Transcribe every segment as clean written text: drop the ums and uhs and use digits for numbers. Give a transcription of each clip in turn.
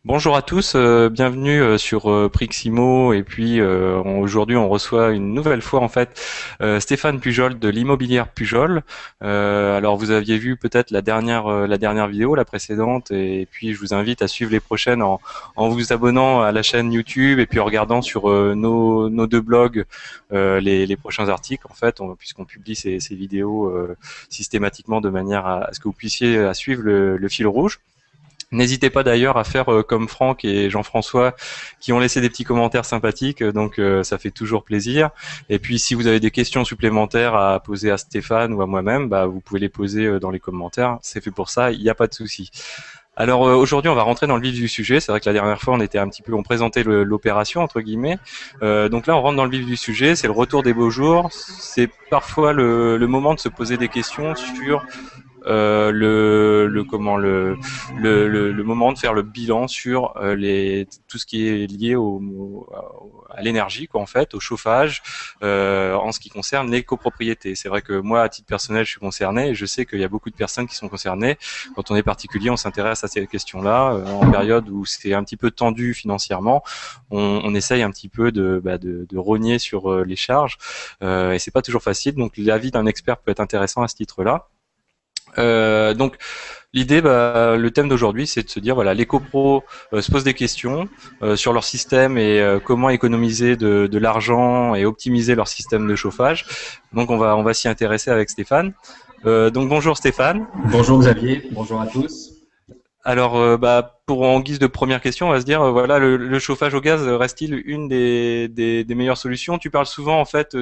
Bonjour à tous, bienvenue sur Priximo et puis aujourd'hui on reçoit une nouvelle fois en fait Stéphane Pujol de l'immobilière Pujol. Alors vous aviez vu peut-être la dernière vidéo, la précédente, et puis je vous invite à suivre les prochaines en vous abonnant à la chaîne YouTube et puis en regardant sur nos deux blogs les prochains articles en fait, puisqu'on publie ces vidéos systématiquement de manière à ce que vous puissiez à suivre le fil rouge. N'hésitez pas d'ailleurs à faire comme Franck et Jean-François qui ont laissé des petits commentaires sympathiques, donc ça fait toujours plaisir. Et puis si vous avez des questions supplémentaires à poser à Stéphane ou à moi-même, bah, vous pouvez les poser dans les commentaires, c'est fait pour ça, il n'y a pas de souci. Alors aujourd'hui on va rentrer dans le vif du sujet, c'est vrai que la dernière fois on présentait l'opération entre guillemets, donc là on rentre dans le vif du sujet, c'est le retour des beaux jours, c'est parfois le moment de se poser des questions sur le comment le moment de faire le bilan sur tout ce qui est lié à l'énergie quoi en fait, au chauffage en ce qui concerne les copropriétés. C'est vrai que moi à titre personnel je suis concerné et je sais qu'il y a beaucoup de personnes qui sont concernées. Quand on est particulier, on s'intéresse à ces questions-là en période où c'est un petit peu tendu financièrement. On essaye un petit peu de rogner sur les charges et c'est pas toujours facile. Donc l'avis d'un expert peut être intéressant à ce titre-là. Donc l'idée, le thème d'aujourd'hui, c'est de se dire voilà, les copros se posent des questions sur leur système et comment économiser de l'argent et optimiser leur système de chauffage. Donc on va s'y intéresser avec Stéphane. Donc bonjour Stéphane. Bonjour Xavier, bonjour à tous. Alors, pour en guise de première question, on va se dire, voilà, le chauffage au gaz reste-t-il une des meilleures solutions? Tu parles souvent, en fait,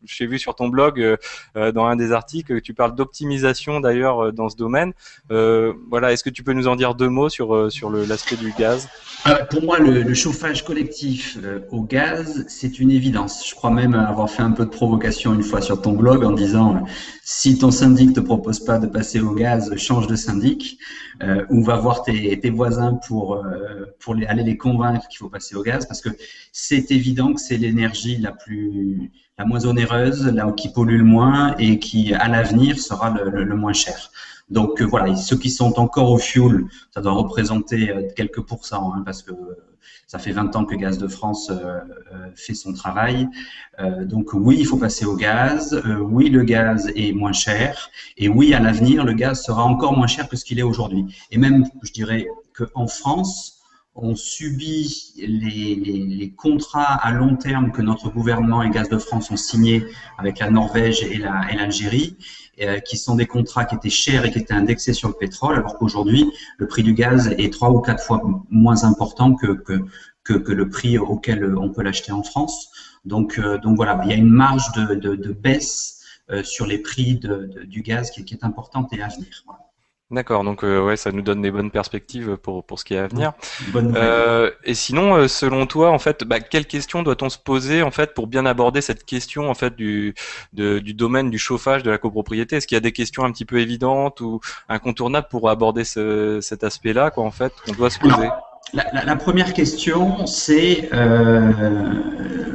j'ai vu sur ton blog, dans un des articles, tu parles d'optimisation d'ailleurs dans ce domaine. Voilà, est-ce que tu peux nous en dire deux mots sur l'aspect du gaz? Pour moi, le chauffage collectif au gaz, c'est une évidence. Je crois même avoir fait un peu de provocation une fois sur ton blog en disant si ton syndic te propose pas de passer au gaz, change de syndic ou va voir tes voisins pour aller les convaincre qu'il faut passer au gaz parce que c'est évident que c'est l'énergie la moins onéreuse, là qui pollue le moins et qui à l'avenir sera le moins cher. Donc voilà, ceux qui sont encore au fioul, ça doit représenter quelques pourcents, hein, parce que ça fait 20 ans que Gaz de France fait son travail. Donc oui, il faut passer au gaz. Oui, le gaz est moins cher. Et oui, à l'avenir, le gaz sera encore moins cher que ce qu'il est aujourd'hui. Et même, je dirais qu'en France, on subit les contrats à long terme que notre gouvernement et Gaz de France ont signés avec la Norvège et l'Algérie, qui sont des contrats qui étaient chers et qui étaient indexés sur le pétrole, alors qu'aujourd'hui, le prix du gaz est 3 ou 4 fois moins important que le prix auquel on peut l'acheter en France. Donc voilà, il y a une marge de baisse sur les prix du gaz qui est importante et à venir. Voilà. D'accord, donc ouais, ça nous donne des bonnes perspectives pour ce qui est à venir. Bonne nouvelle. Et sinon, selon toi, en fait, quelles questions doit-on se poser en fait pour bien aborder cette question en fait du domaine du chauffage de la copropriété? Est-ce qu'il y a des questions un petit peu évidentes ou incontournables pour aborder cet aspect-là, quoi, en fait, qu'on doit se poser? La première question, c'est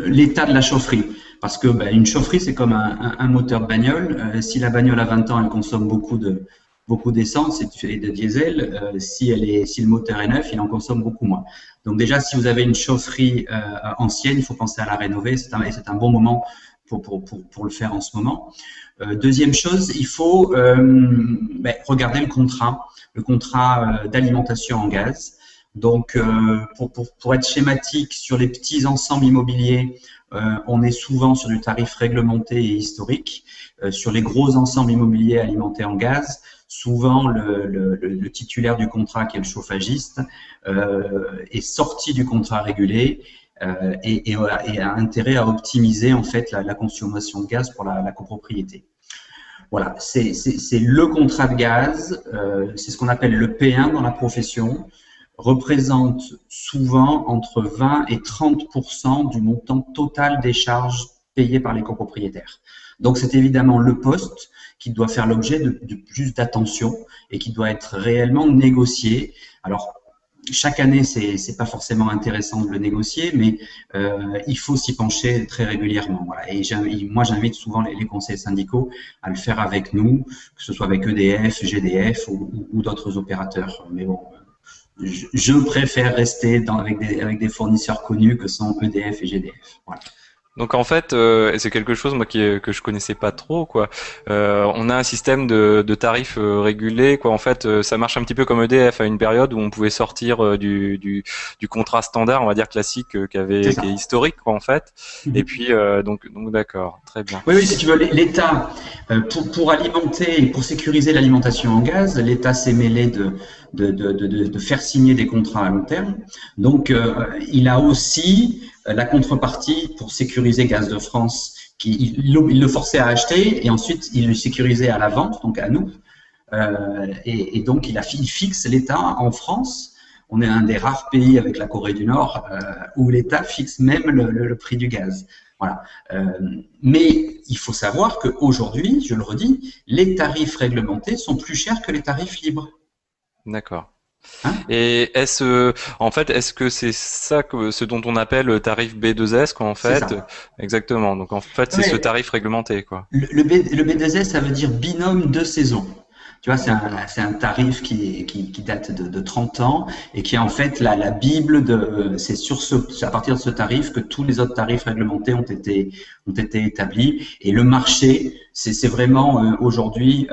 l'état de la chaufferie. Parce que une chaufferie, c'est comme un moteur de bagnole. Si la bagnole a 20 ans, elle consomme beaucoup d'essence et de diesel. Si le moteur est neuf, il en consomme beaucoup moins. Donc déjà, si vous avez une chaufferie ancienne, il faut penser à la rénover. C'est un bon moment pour le faire en ce moment. Deuxième chose, il faut regarder le contrat d'alimentation en gaz. Donc, pour être schématique, sur les petits ensembles immobiliers, on est souvent sur du tarif réglementé et historique. Sur les gros ensembles immobiliers alimentés en gaz, souvent le titulaire du contrat, qui est le chauffagiste, est sorti du contrat régulé et a intérêt à optimiser en fait la consommation de gaz pour la copropriété. Voilà, c'est le contrat de gaz, c'est ce qu'on appelle le P1 dans la profession, représente souvent entre 20 et 30% du montant total des charges payées par les copropriétaires. Donc c'est évidemment le poste qui doit faire l'objet de plus d'attention et qui doit être réellement négocié. Alors chaque année, c'est pas forcément intéressant de le négocier, mais il faut s'y pencher très régulièrement. Voilà. Et moi, j'invite souvent les conseils syndicaux à le faire avec nous, que ce soit avec EDF, GDF ou d'autres opérateurs. Mais bon, je préfère rester avec des fournisseurs connus que sont EDF et GDF. Voilà. Donc en fait, et c'est quelque chose moi que je connaissais pas trop quoi. On a un système de tarifs régulés quoi. En fait, ça marche un petit peu comme EDF à une période où on pouvait sortir du contrat standard, on va dire classique, C'est qui est ça. historique quoi en fait. Et Mhm. puis donc d'accord, très bien. Oui, oui, si tu veux, l'État, pour alimenter et pour sécuriser l'alimentation en gaz, l'État s'est mêlé de faire signer des contrats à long terme. Donc, il a aussi la contrepartie pour sécuriser Gaz de France, il le forçait à acheter et ensuite il le sécurisait à la vente, donc à nous. Et donc, il fixe l'État en France. On est un des rares pays avec la Corée du Nord où l'État fixe même le prix du gaz. Voilà. Mais il faut savoir qu'aujourd'hui, je le redis, les tarifs réglementés sont plus chers que les tarifs libres. D'accord. Hein. Et en fait, est-ce que c'est ça que ce dont on appelle tarif B2S quoi en C'est fait? ça. Exactement. Donc en fait, c'est ce Ouais, tarif réglementé quoi. le B2S, ça veut dire binôme de saison. Tu vois, D'accord. c'est un tarif qui date de 30 ans et qui est en fait la Bible c'est c'est à partir de ce tarif que tous les autres tarifs réglementés ont été établis. Et le marché, c'est vraiment aujourd'hui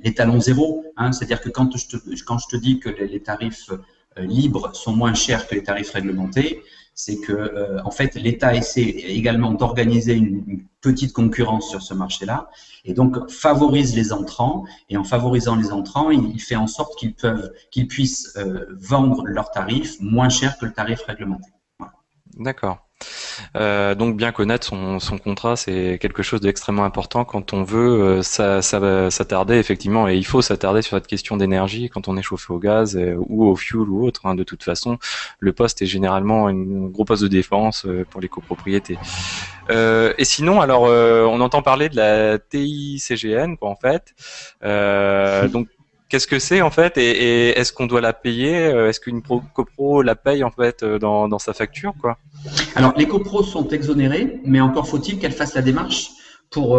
l'étalon zéro. Hein, c'est-à-dire que quand je te dis que les tarifs libres sont moins chers que les tarifs réglementés, c'est que en fait l'État essaie également d'organiser une petite concurrence sur ce marché-là et donc favorise les entrants et en favorisant les entrants, il fait en sorte qu'ils puissent vendre leurs tarifs moins cher que le tarif réglementé. Voilà. D'accord. Donc bien connaître son contrat, c'est quelque chose d'extrêmement important quand on veut s'attarder effectivement, et il faut s'attarder sur cette question d'énergie quand on est chauffé au gaz ou au fuel ou autre. Hein. De toute façon, le poste est généralement un gros poste de défense pour les copropriétés. Et sinon, alors on entend parler de la TICGN quoi, en fait. Donc qu'est-ce que c'est en fait et est-ce qu'on doit la payer? Est-ce qu'une copro la paye en fait dans sa facture quoi? Alors, les copros sont exonérés, mais encore faut-il qu'elles fassent la démarche pour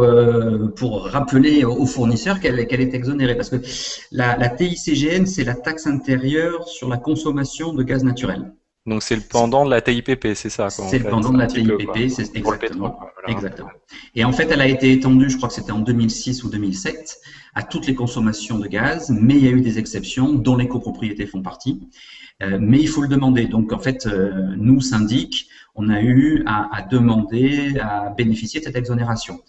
rappeler aux fournisseurs qu'elle est exonérée. Parce que la TICGN, c'est la taxe intérieure sur la consommation de gaz naturel. Donc c'est le pendant de la TIPP, c'est ça quoi en C'est le fait, pendant de un la petit peu quoi, TIPP, c'est pour le pétrole exactement. quoi, voilà. Exactement. Et en fait, elle a été étendue, je crois que c'était en 2006 ou 2007, à toutes les consommations de gaz, mais il y a eu des exceptions, dont les copropriétés font partie. Mais il faut le demander. Donc, en fait, nous, syndic, on a eu à demander à bénéficier de cette exonération.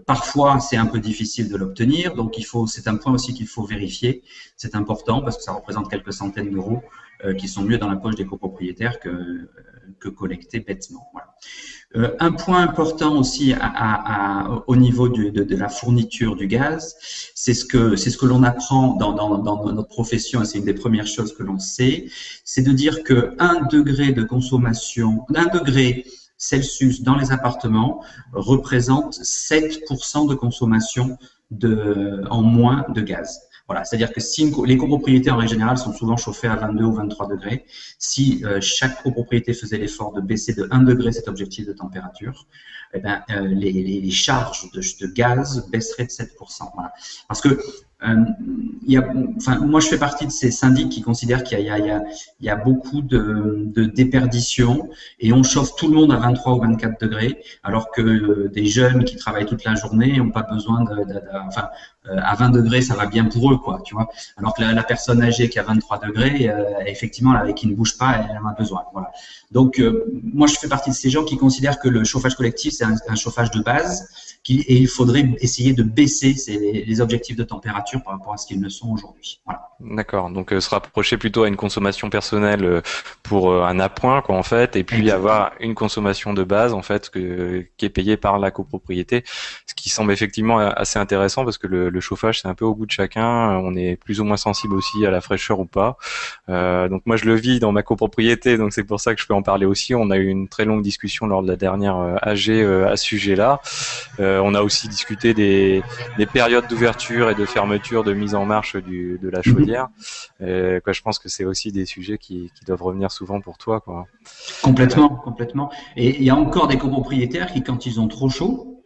Parfois, c'est un peu difficile de l'obtenir, donc c'est un point aussi qu'il faut vérifier. C'est important parce que ça représente quelques centaines d'euros qui sont mieux dans la poche des copropriétaires que collectés bêtement. Voilà. Un point important aussi au niveau de la fourniture du gaz, c'est ce que l'on apprend dans notre profession, et c'est une des premières choses que l'on sait, c'est de dire que 1 degré de consommation, 1 degré Celsius dans les appartements représente 7% de consommation en moins de gaz. Voilà, c'est-à-dire que si les copropriétés en règle générale sont souvent chauffées à 22 ou 23 degrés, si chaque copropriété faisait l'effort de baisser de 1 degré cet objectif de température, eh ben, les charges de gaz baisseraient de 7%. Voilà. Parce que moi, je fais partie de ces syndics qui considèrent qu'il y a beaucoup de déperdition et on chauffe tout le monde à 23 ou 24 degrés, alors que des jeunes qui travaillent toute la journée n'ont pas besoin à 20 degrés, ça va bien pour eux, quoi, tu vois. Alors que la personne âgée qui a 23 degrés, effectivement, qui ne bouge pas, elle en a besoin. Voilà. Donc, moi, je fais partie de ces gens qui considèrent que le chauffage collectif, c'est un chauffage de base et il faudrait essayer de baisser les objectifs de température par rapport à ce qu'ils ne sont aujourd'hui. Voilà. D'accord, donc se rapprocher plutôt à une consommation personnelle pour un appoint quoi en fait, et puis Exactement. avoir une consommation de base en fait qui est payée par la copropriété, ce qui semble effectivement assez intéressant parce que le chauffage c'est un peu au goût de chacun, on est plus ou moins sensible aussi à la fraîcheur ou pas. Donc moi je le vis dans ma copropriété, donc c'est pour ça que je peux en parler aussi. On a eu une très longue discussion lors de la dernière AG à ce sujet-là. On a aussi discuté des périodes d'ouverture et de fermeture, de mise en marche de la chaudière. Quoi, je pense que c'est aussi des sujets qui doivent revenir souvent pour toi, quoi. Complètement, complètement. Et il y a encore des copropriétaires qui, quand ils ont trop chaud,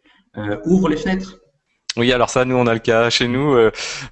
ouvrent les fenêtres. Oui, alors ça, nous, on a le cas chez nous.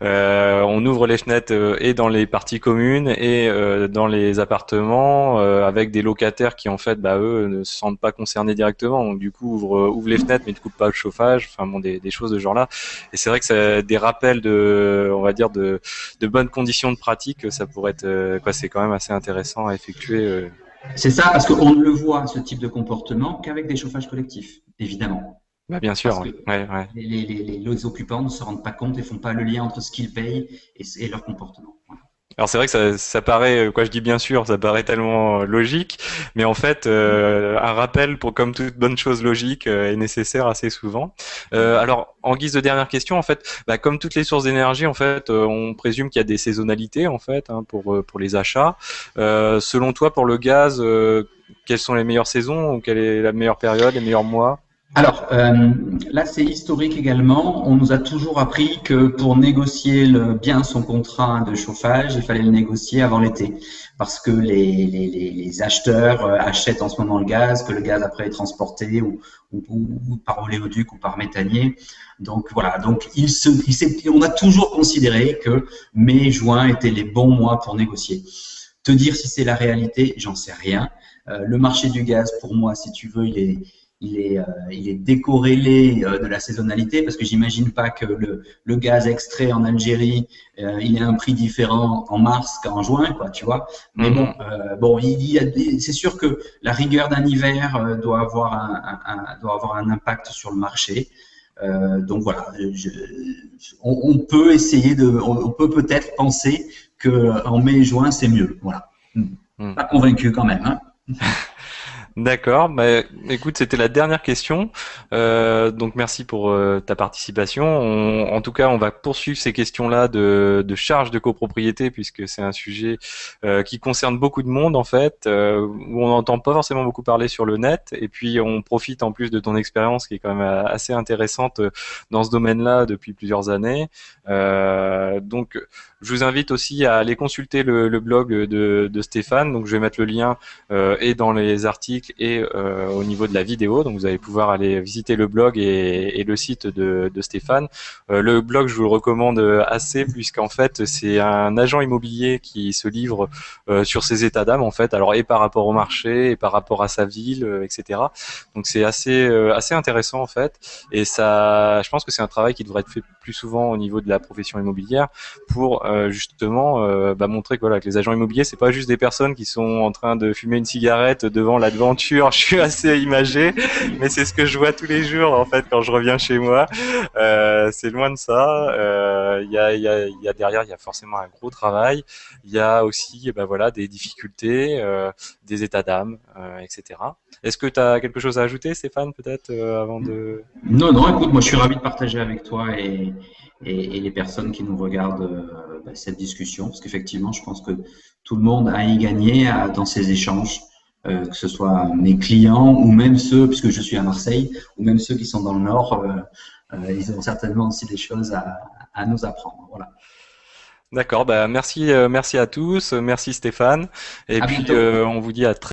On ouvre les fenêtres et dans les parties communes et dans les appartements avec des locataires qui, en fait, bah, eux, ne se sentent pas concernés directement. Donc, du coup, ouvre les fenêtres, mais ne coupe pas le chauffage. Enfin, bon, des choses de ce genre-là. Et c'est vrai que c'est des rappels on va dire, de bonnes conditions de pratique. Ça pourrait être, quoi, c'est quand même assez intéressant à effectuer. C'est ça, parce qu'on ne le voit, ce type de comportement, qu'avec des chauffages collectifs, évidemment. Bah, bien sûr, Parce que ouais, ouais, ouais. les occupants ne se rendent pas compte et font pas le lien entre ce qu'ils payent et leur comportement. Voilà. Alors c'est vrai que ça paraît, quoi je dis bien sûr, ça paraît tellement logique, mais en fait un rappel pour comme toute bonne chose logique est nécessaire assez souvent. Alors en guise de dernière question, en fait, bah, comme toutes les sources d'énergie, en fait, on présume qu'il y a des saisonnalités en fait hein, pour les achats. Selon toi, pour le gaz, quelles sont les meilleures saisons ou quelle est la meilleure période, les meilleurs mois? Alors, là, c'est historique également. On nous a toujours appris que pour négocier bien son contrat de chauffage, il fallait le négocier avant l'été. Parce que les acheteurs achètent en ce moment le gaz, que le gaz après est transporté ou par oléoduc ou par méthanier. Donc voilà, donc on a toujours considéré que mai, juin étaient les bons mois pour négocier. Te dire si c'est la réalité, j'en sais rien. Le marché du gaz, pour moi, si tu veux, il est décorrélé de la saisonnalité parce que j'imagine pas que le gaz extrait en Algérie, il ait un prix différent en mars qu'en juin, quoi, tu vois. Mais bon, Mhm. c'est sûr que la rigueur d'un hiver doit avoir un impact sur le marché. Donc voilà, on peut essayer on peut peut-être penser que en mai et juin c'est mieux. Voilà. Mhm. Pas convaincu quand même, hein. D'accord. Bah, écoute, c'était la dernière question. Donc merci pour ta participation. En tout cas, on va poursuivre ces questions-là de charges de copropriété puisque c'est un sujet qui concerne beaucoup de monde en fait, où on n'entend pas forcément beaucoup parler sur le net. Et puis on profite en plus de ton expérience qui est quand même assez intéressante dans ce domaine-là depuis plusieurs années. Donc je vous invite aussi à aller consulter le blog de Stéphane. Donc je vais mettre le lien et dans les articles et au niveau de la vidéo. Donc vous allez pouvoir aller visiter le blog et le site de Stéphane. Le blog, je vous le recommande assez puisqu'en fait c'est un agent immobilier qui se livre sur ses états d'âme en fait. Alors et par rapport au marché et par rapport à sa ville, etc. Donc c'est assez intéressant en fait. Et ça, je pense que c'est un travail qui devrait être fait plus souvent au niveau de la profession immobilière pour justement bah, montrer que voilà que les agents immobiliers c'est pas juste des personnes qui sont en train de fumer une cigarette devant l'aventure. Je suis assez imagé, mais c'est ce que je vois tous les jours en fait quand je reviens chez moi. C'est loin de ça. Il y a derrière, il y a forcément un gros travail. Il y a aussi bah, voilà des difficultés, des états d'âme, etc. Est-ce que tu as quelque chose à ajouter, Stéphane, peut-être avant de... Non, non, écoute, moi je suis ravi de partager avec toi et les personnes qui nous regardent cette discussion, parce qu'effectivement, je pense que tout le monde a à y gagner dans ces échanges, que ce soit mes clients ou même ceux, puisque je suis à Marseille, ou même ceux qui sont dans le Nord, ils ont certainement aussi des choses à nous apprendre. Voilà. D'accord, bah merci, merci à tous, merci Stéphane, et À puis bientôt. on vous dit à très